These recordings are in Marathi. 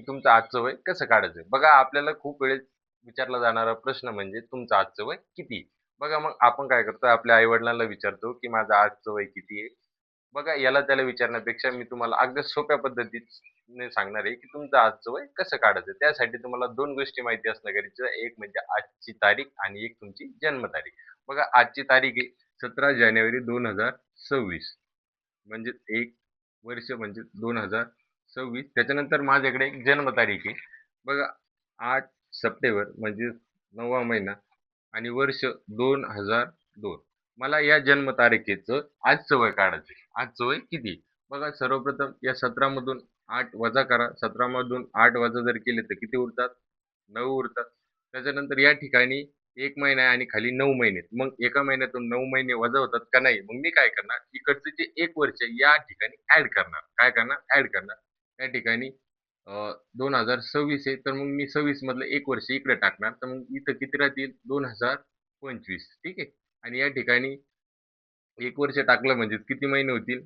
की तुमचं आजचं वय कसं काढायचं. बघा आपल्याला खूप वेळेस विचारला जाणारा प्रश्न म्हणजे तुमचं आजचं वय किती? बघा मग आपण काय करतो आपल्या आई-वडिलांना विचारतो, की माझं आजचं वय किती आहे? बघा याला त्याला विचारण्यापेक्षा मी तुम्हाला अगदी सोप्या पद्धतीने सांगणार आहे, की तुमचं आजचं वय कसं काढायचं. त्यासाठी तुम्हाला 2 गोष्टी माहिती असणं गरजेचं आहे. एक म्हणजे आजची तारीख आणि एक तुमची जन्मतारीख. बघा आजची तारीख आहे 17 जानेवारी 2026 म्हणजे 1 वर्ष म्हणजे 2026. त्याच्यानंतर माझ्याकडे एक जन्मतारीख आहे. बघा 8 सप्टेंबर म्हणजे 9वा महिना आणि वर्ष 2002. मला या जन्मतारखेचं आजचं वय काढायचं आहे. आजचं वय किती? बघा सर्वप्रथम या 17 मधून 8 वजा करा. 17 मधून 8 वजा जर केले तर किती उरतात? 9 उरतात. त्याच्यानंतर या ठिकाणी 1 महिना आहे आणि खाली 9 महिने आहेत. मग एका महिन्यातून 9 महिने वजा होतात का नाही? मग मी काय करणार? इकडचे जे 1 वर्ष या ठिकाणी ॲड करणार. काय करणार? ॲड करणार. त्या ठिकाणी 2026 आहे, तर मग मी 26 मधलं 1 वर्ष इकडे टाकणार. तर मग इथं किती राहतील? 2025 ठीक आहे. आणि या ठिकाणी 1 वर्ष टाकलं म्हणजे किती महिने होतील?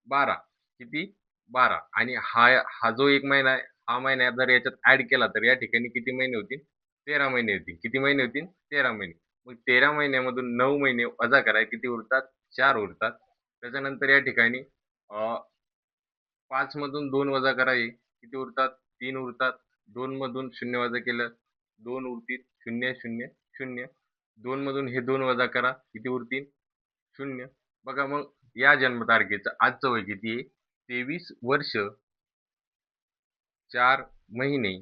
12. किती? 12 आणि हा जो 1 महिना आहे, हा महिना जर याच्यात ॲड केला तर या ठिकाणी किती महिने होतील? 13 महिने होतील. किती महिने होतील? 13 महिने. मग 13 महिन्यामधून 9 महिने वजा करा. किती उरतात? 4 उरतात. त्याच्यानंतर या ठिकाणी 5 मधून 2 वजा करा हे किती उरतात? 3 उरतात. 2 मधून 0 वजा केलं 2 उरतील. 0, 0, 0. 2 मधून हे 2 वजा करा. किती उरतील? 0. बघा मग या जन्मतारखेचं आजचं वय किती आहे? 23 वर्ष, 4 महिने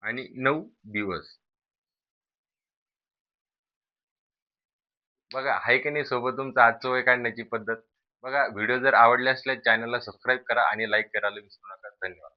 आणि 9 दिवस. बघा आहे की नाही सोबत तुमचं आजचं वय काढण्याची पद्धत. बघा व्हिडिओ जर आवडले असल्यास चॅनलला सबस्क्राईब करा आणि लाईक करायला विसरू नका. धन्यवाद.